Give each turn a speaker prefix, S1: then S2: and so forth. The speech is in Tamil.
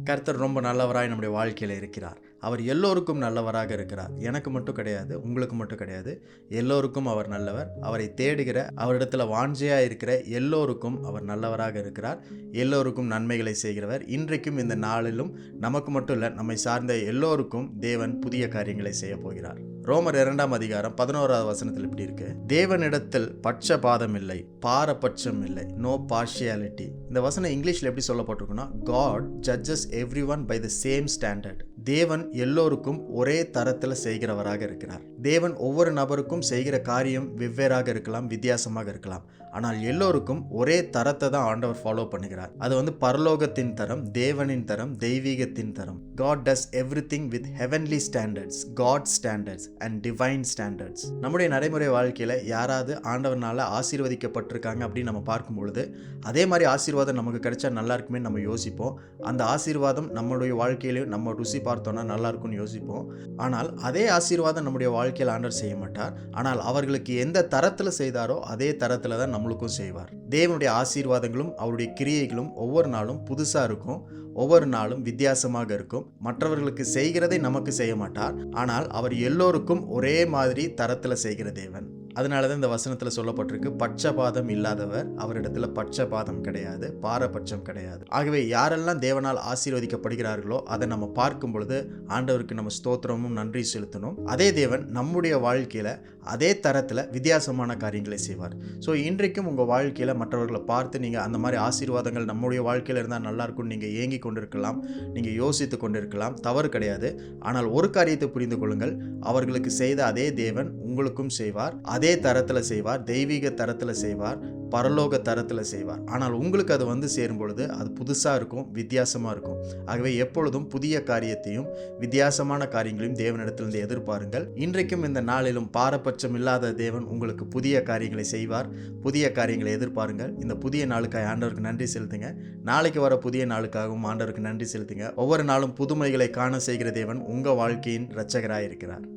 S1: கர்த்தர் ரொம்ப நல்லவராய் நம்முடைய வாழ்க்கையில் இருக்கிறார். அவர் எல்லோருக்கும் நல்லவராக இருக்கிறார். எனக்கு மட்டும் கிடையாது, உங்களுக்கு மட்டும் கிடையாது. எல்லோருக்கும் அவர் நல்லவர். அவரை தேடுகிற, அவரிடத்துல வாஞ்சையா இருக்கிற எல்லோருக்கும் அவர் நல்லவராக இருக்கிறார். எல்லோருக்கும் நன்மைகளை செய்கிறவர். இன்றைக்கும் இந்த நாளிலும் நமக்கு மட்டும் இல்லை, நம்மை சார்ந்த எல்லோருக்கும் தேவன் புதிய காரியங்களை செய்ய போகிறார். ரோமர் 2 அதிகாரம் 11வது வசனத்தில் இப்படி இருக்கு: தேவனிடத்தில் பட்சபாதம் இல்லை, பாரபட்சம் இல்லை, நோ பார்ஷியாலிட்டி. இந்த வசனம் இங்கிலீஷ்ல எப்படி சொல்லப்பட்டிருக்குன்னா, God judges everyone by the same standard. தேவன் எல்லோருக்கும் ஒரே தரத்துல செய்கிறவராக இருக்கிறார். தேவன் ஒவ்வொரு நபருக்கும் செய்கிற காரியம் வெவ்வேறாக இருக்கலாம், வித்தியாசமாக இருக்கலாம். ஆனால் எல்லோருக்கும் ஒரே தரத்தை தான் ஆண்டவர் ஃபாலோ பண்ணுகிறார். அது பரலோகத்தின் தரம், தேவனின் தரம், தெய்வீகத்தின் தரம். God does everything with heavenly standards, God's standards and divine standards. நம்முடைய நடைமுறை வாழ்க்கையில யாராவது ஆண்டவனால ஆசீர்வதிக்கப்பட்டிருக்காங்க அப்படின்னு நம்ம பார்க்கும் பொழுது, அதே மாதிரி ஆசீர்வாதம் நமக்கு கிடைச்சா நல்லா இருக்குமே நம்ம யோசிப்போம். அந்த ஆசீர்வாதம் நம்முடைய வாழ்க்கையிலையும் நம்ம ருசி பார்த்தோம்னா நல்லா இருக்கும்னு யோசிப்போம். ஆனால் அதே ஆசீர்வாதம் நம்முடைய வாழ்க்கையில் ஆண்டவர் செய்ய மாட்டார். ஆனால் அவர்களுக்கு எந்த தரத்தில் செய்தாரோ அதே தரத்தில் தான் நம்மளுக்கும் செய்வார். தேவனுடைய ஆசீர்வாதங்களும் அவருடைய கிரியைகளும் ஒவ்வொரு நாளும் புதுசாக இருக்கும், ஒவ்வொரு நாளும் வித்தியாசமாக இருக்கும். மற்றவர்களுக்கு செய்கிறதை நமக்கு செய்ய மாட்டார். ஆனால் அவர் எல்லோருக்கும் ஒரே மாதிரி தரத்தில் செய்கிற தேவன். அதனால தான் இந்த வசனத்தில் சொல்லப்பட்டிருக்கு, பட்சபாதம் இல்லாதவர், அவரிடத்துல பட்சபாதம் கிடையாது, பாரபட்சம் கிடையாது. ஆகவே யாரெல்லாம் தேவனால் ஆசீர்வதிக்கப்படுகிறார்களோ அதை நம்ம பார்க்கும் பொழுது ஆண்டவருக்கு நம்ம ஸ்தோத்திரமும் நன்றி செலுத்தணும். அதே தேவன் நம்முடைய வாழ்க்கையில அதே தரத்தில் வித்தியாசமான காரியங்களை செய்வார். ஸோ இன்றைக்கும் உங்கள் வாழ்க்கையில் மற்றவர்களை பார்த்து நீங்கள் அந்த மாதிரி ஆசீர்வாதங்கள் நம்முடைய வாழ்க்கையில் இருந்தால் நல்லா இருக்கும்னு நீங்கள் ஏங்கி கொண்டிருக்கலாம், நீங்கள் யோசித்து கொண்டிருக்கலாம். தவறு கிடையாது. ஆனால் ஒரு காரியத்தை புரிந்து கொள்ளுங்கள், அவர்களுக்கு செய்த அதே தேவன் உங்களுக்கும் செய்வார். அதே தரத்தில் செய்வார், தெய்வீக தரத்தில் செய்வார், பரலோக தரத்தில் செய்வார். ஆனால் உங்களுக்கு அது சேரும் பொழுது அது புதுசாக இருக்கும், வித்தியாசமாக இருக்கும். ஆகவே எப்பொழுதும் புதிய காரியத்தையும் வித்தியாசமான காரியங்களையும் தேவனிடத்திலிருந்து எதிர்பாருங்கள். இன்றைக்கும் இந்த நாளிலும் பாரபட்சம் இல்லாத தேவன் உங்களுக்கு புதிய காரியங்களை செய்வார். புதிய காரியங்களை எதிர்பாருங்கள். இந்த புதிய நாளுக்காக ஆண்டவருக்கு நன்றி செலுத்துங்க. நாளைக்கு வர புதிய நாளுக்காகவும் ஆண்டவருக்கு நன்றி செலுத்துங்க. ஒவ்வொரு நாளும் புதுமைகளை காண செய்கிற தேவன் உங்கள் வாழ்க்கையின் இரட்சகராய் இருக்கிறார்.